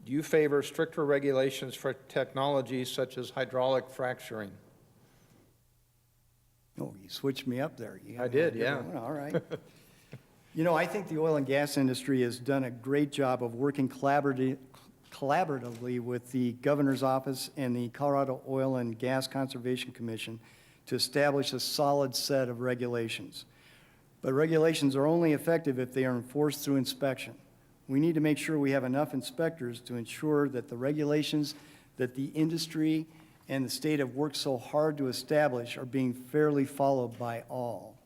Do you favor stricter regulations for technologies such as hydraulic fracturing? Oh, you switched me up there. I did, yeah. All right. You know, I think the oil and gas industry has done a great job of working collaboratively with the Governor's Office and the Colorado Oil and Gas Conservation Commission to establish a solid set of regulations. But regulations are only effective if they are enforced through inspection. We need to make sure we have enough inspectors to ensure that the regulations that the industry and the state have worked so hard to establish are being fairly followed by all.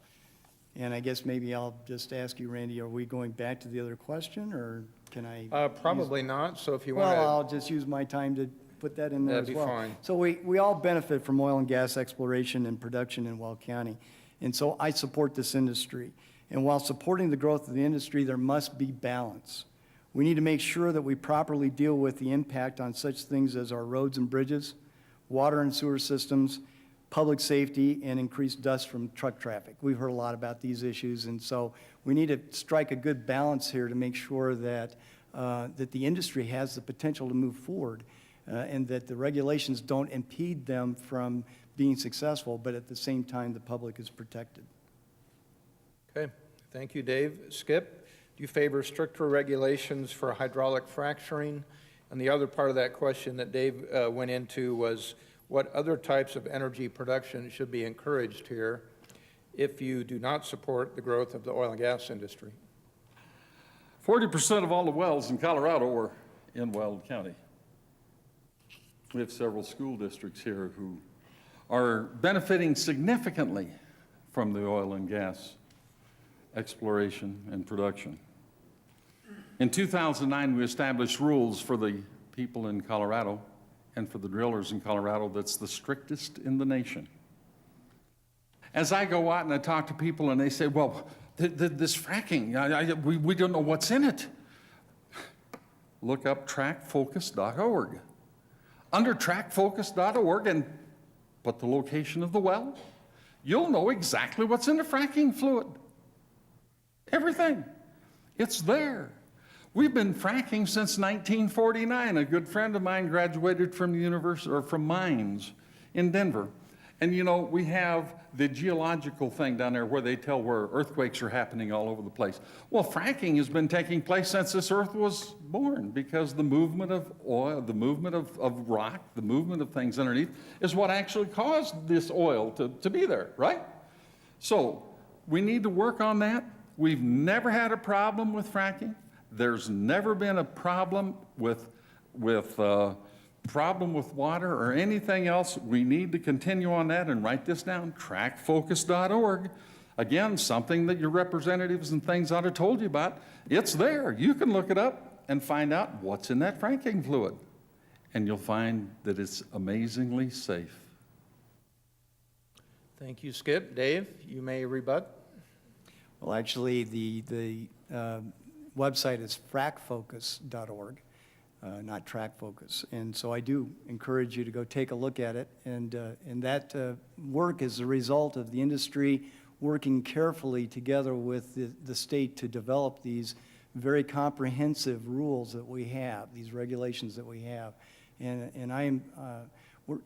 And I guess maybe I'll just ask you, Randy, are we going back to the other question, or can I? Probably not, so if you want to... Well, I'll just use my time to put that in there as That'd well. be fine. So we all benefit from oil and gas exploration and production in Weld County. And so I support this industry. And while supporting the growth of the industry, there must be balance. We need to make sure that we properly deal with the impact on such things as our roads and bridges, water and sewer systems, public safety, and increased dust from truck traffic. We've heard a lot about these issues, and so we need to strike a good balance here to make sure that, that the industry has the potential to move forward and that the regulations don't impede them from being successful, but at the same time, the public is protected. Okay, thank you, Dave. Skip, do you favor stricter regulations for hydraulic fracturing? And the other part of that question that Dave went into was what other types of energy production should be encouraged here if you do not support the growth of the oil and gas industry? 40% of all the wells in Colorado are in Weld County. We have several school districts here who are benefiting significantly from the oil and gas exploration and production. In 2009, we established rules for the people in Colorado and for the drillers in Colorado that's the strictest in the nation. As I go out and I talk to people and they say, well, this fracking, we don't know what's in it. Look up trackfocus.org. Under trackfocus.org and put the location of the well, you'll know exactly what's in the fracking fluid. Everything. It's there. We've been fracking since 1949. A good friend of mine graduated from the university, or from Mines in Denver. And you know, we have the geological thing down there where they tell where earthquakes are happening all over the place. Well, fracking has been taking place since this earth was born, because the movement of oil, the movement of rock, the movement of things underneath is what actually caused this oil to be there, right? So we need to work on that. We've never had a problem with fracking. There's never been a problem with water or anything else. We need to continue on that and write this down, trackfocus.org. Again, something that your representatives and things ought to told you about. It's there. You can look it up and find out what's in that fracking fluid. And you'll find that it's amazingly safe. Thank you, Skip. Dave, you may rebut. Well, actually, the website is frackfocus.org, not TrackFocus. And so I do encourage you to go take a look at it. And that work is a result of the industry working carefully together with the state to develop these very comprehensive rules that we have, these regulations that we have. And I am,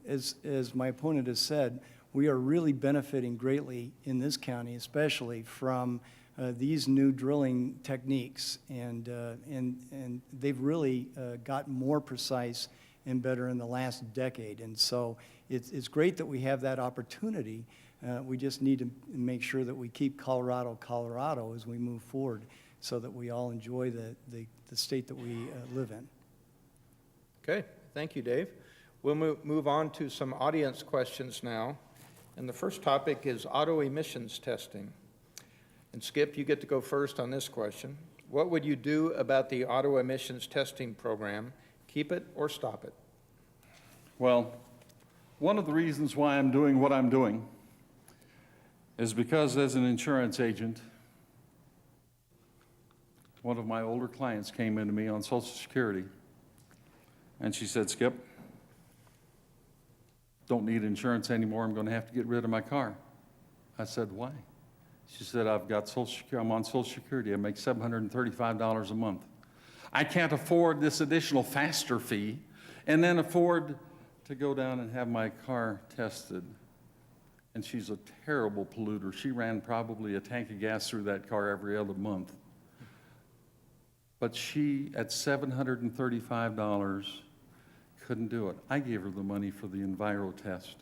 as my opponent has said, we are really benefiting greatly in this county, especially from these new drilling techniques, and they've really gotten more precise and better in the last decade. And so it's great that we have that opportunity. We just need to make sure that we keep Colorado, Colorado as we move forward, so that we all enjoy the state that we live in. Okay, thank you, Dave. We'll move on to some audience questions now. And the first topic is auto emissions testing. And Skip, you get to go first on this question. What would you do about the auto emissions testing program? Keep it or stop it? Well, one of the reasons why I'm doing what I'm doing is because as an insurance agent, one of my older clients came into me on Social Security and she said, Skip, don't need insurance anymore. I'm going to have to get rid of my car. I said, why? She said, I've got Social Security. I'm on Social Security. I make $735 a month. I can't afford this additional faster fee and then afford to go down and have my car tested. And she's a terrible polluter. She ran probably a tank of gas through that car every other month. But she, at $735, couldn't do it. I gave her the money for the Enviro test.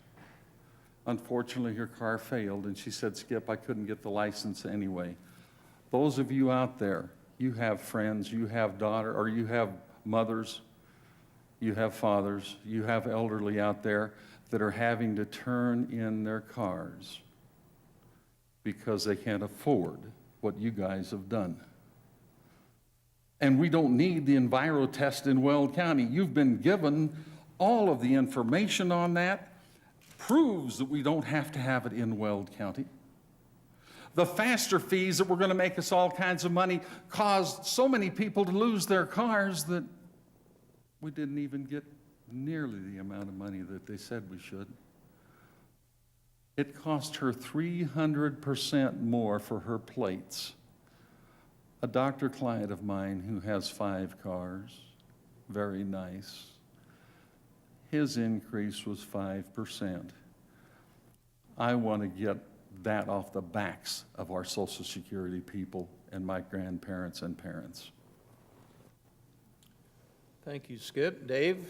Unfortunately, her car failed, and she said, Skip, I couldn't get the license anyway. Those of you out there, you have friends, you have daughters, or you have mothers, you have fathers, you have elderly out there that are having to turn in their cars because they can't afford what you guys have done. And we don't need the Enviro test in Weld County. You've been given all of the information on that. Proves that we don't have to have it in Weld County. The faster fees that were going to make us all kinds of money caused so many people to lose their cars that we didn't even get nearly the amount of money that they said we should. It cost her 300% more for her plates. A doctor client of mine who has 5 cars, very nice, his increase was 5%. I want to get that off the backs of our Social Security people and my grandparents and parents. Thank you, Skip. Dave,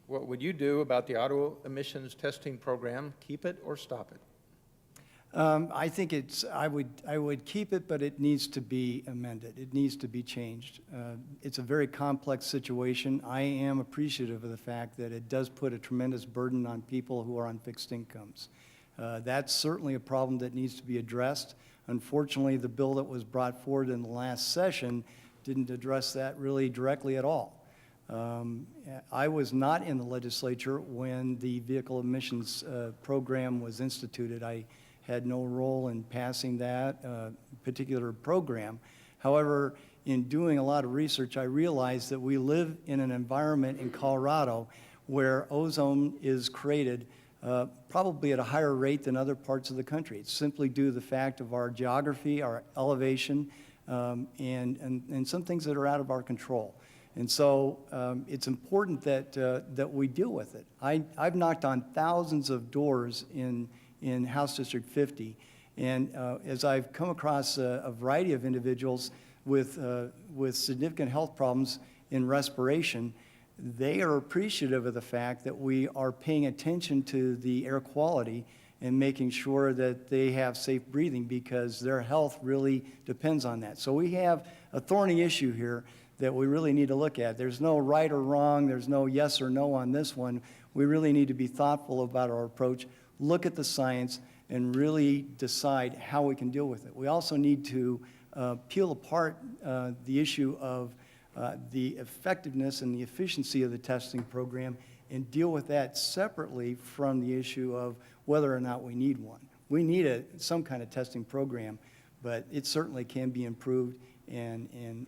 what would you do about the auto emissions testing program? Keep it or stop it? I think I would keep it, but it needs to be amended. It needs to be changed. It's a very complex situation. I am appreciative of the fact that it does put a tremendous burden on people who are on fixed incomes. That's certainly a problem that needs to be addressed. Unfortunately, the bill that was brought forward in the last session didn't address that really directly at all. I was not in the legislature when the vehicle emissions program was instituted. I had no role in passing that particular program. However, in doing a lot of research, I realized that we live in an environment in Colorado where ozone is created probably at a higher rate than other parts of the country. It's simply due to the fact of our geography, our elevation, and some things that are out of our control. And so it's important that we deal with it. I've knocked on thousands of doors in House District 50, and as I've come across a variety of individuals with significant health problems in respiration, they are appreciative of the fact that we are paying attention to the air quality and making sure that they have safe breathing, because their health really depends on that. So we have a thorny issue here that we really need to look at. There's no right or wrong, there's no yes or no on this one. We really need to be thoughtful about our approach, look at the science, and really decide how we can deal with it. We also need to peel apart the issue of the effectiveness and the efficiency of the testing program and deal with that separately from the issue of whether or not we need one. We need some kind of testing program, but it certainly can be improved and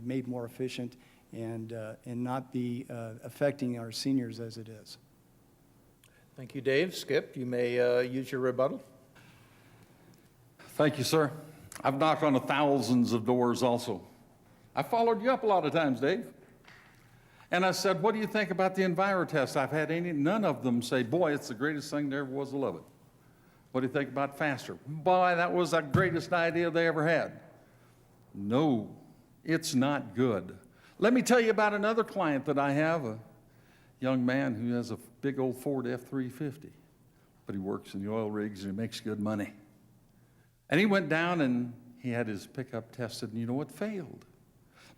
made more efficient and not be affecting our seniors as it is. Thank you, Dave. Skip, you may use your rebuttal. Thank you, sir. I've knocked on thousands of doors also. I followed you up a lot of times, Dave. And I said, what do you think about the Enviro test? I've had none of them say, boy, it's the greatest thing there ever was to love it. What do you think about faster? Boy, that was the greatest idea they ever had. No, it's not good. Let me tell you about another client that I have, a young man who has a big old Ford F-350, but he works in the oil rigs and he makes good money. And he went down and he had his pickup tested, and you know what? Failed.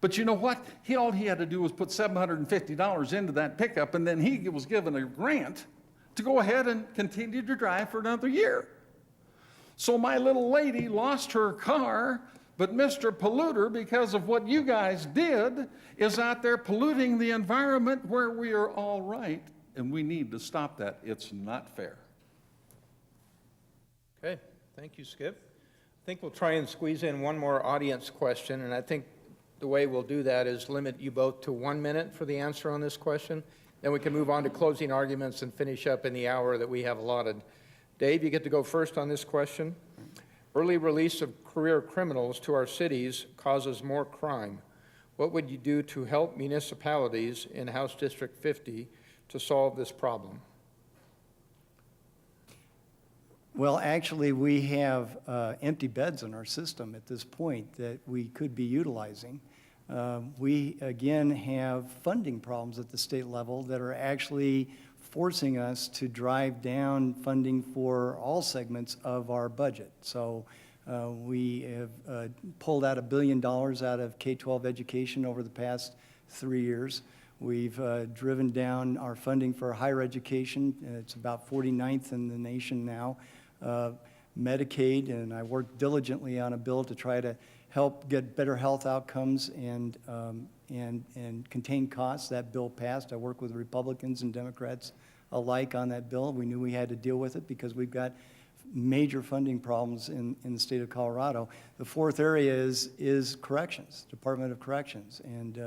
But you know what? All he had to do was put $750 into that pickup, and then he was given a grant to go ahead and continue to drive for another year. So my little lady lost her car, but Mr. Polluter, because of what you guys did, is out there polluting the environment where we are all right, and we need to stop that. It's not fair. Okay, thank you, Skip. I think we'll try and squeeze in one more audience question, and I think the way we'll do that is limit you both to 1 minute for the answer on this question. Then we can move on to closing arguments and finish up in the hour that we have allotted. Dave, you get to go first on this question. Early release of career criminals to our cities causes more crime. What would you do to help municipalities in House District 50 to solve this problem? Well, actually, we have empty beds in our system at this point that we could be utilizing. We, again, have funding problems at the state level that are actually forcing us to drive down funding for all segments of our budget. So we have pulled out $1 billion out of K-12 education over the past 3 years. We've driven down our funding for higher education. It's about 49th in the nation now. Medicaid, and I worked diligently on a bill to try to help get better health outcomes and contain costs. That bill passed. I worked with Republicans and Democrats alike on that bill. We knew we had to deal with it because we've got major funding problems in the state of Colorado. The fourth area is corrections, Department of Corrections. And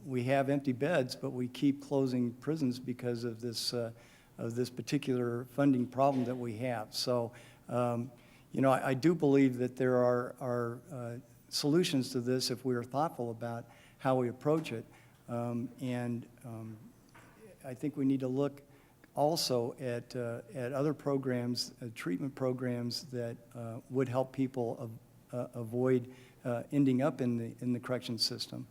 we have empty beds, but we keep closing prisons because of this particular funding problem that we have. So, you know, I do believe that there are solutions to this if we are thoughtful about how we approach it. I think we need to look also at other programs, treatment programs that would help people avoid ending up in the corrections system.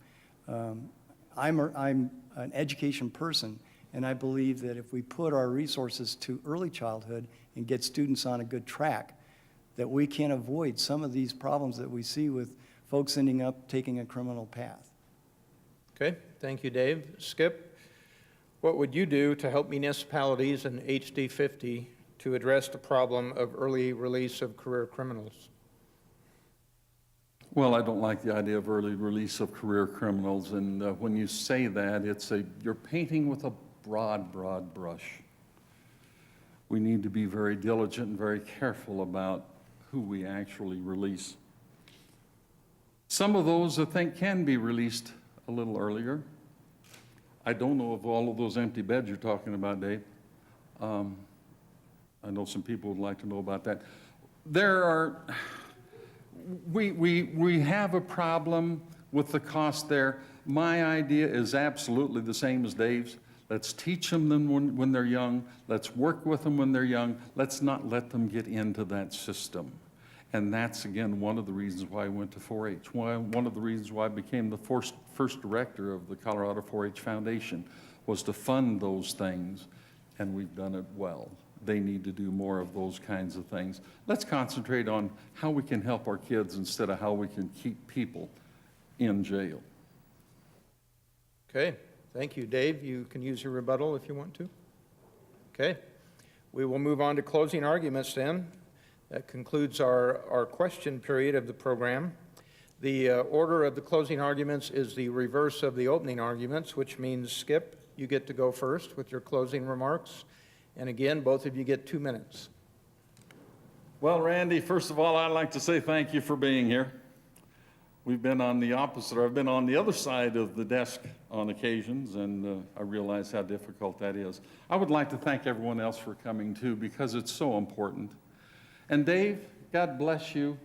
I'm an education person, and I believe that if we put our resources to early childhood and get students on a good track, that we can avoid some of these problems that we see with folks ending up taking a criminal path. Okay, thank you, Dave. Skip, what would you do to help municipalities in HD 50 to address the problem of early release of career criminals? Well, I don't like the idea of early release of career criminals, and when you say that, you're painting with a broad brush. We need to be very diligent and very careful about who we actually release. Some of those, I think, can be released a little earlier. I don't know of all of those empty beds you're talking about, Dave. I know some people would like to know about that. We have a problem with the cost there. My idea is absolutely the same as Dave's. Let's teach them when they're young. Let's work with them when they're young. Let's not let them get into that system. And that's, again, one of the reasons why I went to 4-H. One of the reasons why I became the first director of the Colorado 4-H Foundation was to fund those things, and we've done it well. They need to do more of those kinds of things. Let's concentrate on how we can help our kids instead of how we can keep people in jail. Okay, thank you. Dave, you can use your rebuttal if you want to. Okay, we will move on to closing arguments then. That concludes our question period of the program. The order of the closing arguments is the reverse of the opening arguments, which means, Skip, you get to go first with your closing remarks. And again, both of you get 2 minutes. Well, Randy, first of all, I'd like to say thank you for being here. We've been on the opposite, or I've been on the other side of the desk on occasions, and I realize how difficult that is. I would like to thank everyone else for coming too, because it's so important. And Dave, God bless you,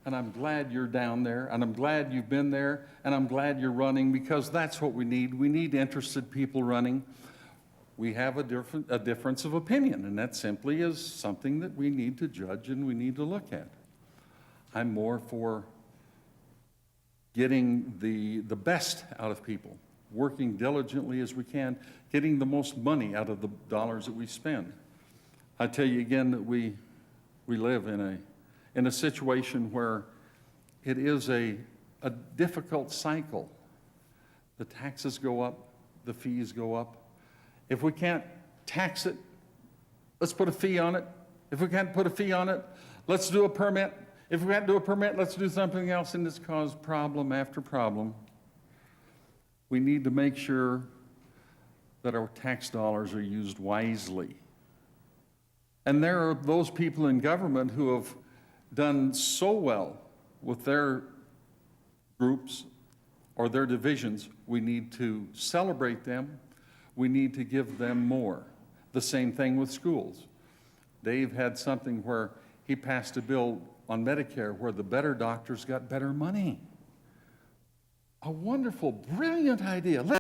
and I'm glad you're down there, and I'm glad you've been there, and I'm glad you're running, because that's what we need. We need interested people running. We have a difference of opinion, and that simply is something that we need to judge and we need to look at. I'm more for getting the best out of people, working diligently as we can, getting the most money out of the dollars that we spend. I tell you again that we live in a situation where it is a difficult cycle. The taxes go up, the fees go up. If we can't tax it, let's put a fee on it. If we can't put a fee on it, let's do a permit. If we can't do a permit, let's do something else, and it's caused problem after problem. We need to make sure that our tax dollars are used wisely. And there are those people in government who have done so well with their groups or their divisions. We need to celebrate them. We need to give them more. The same thing with schools. Dave had something where he passed a bill on Medicare where the better doctors got better money. a wonderful, brilliant idea.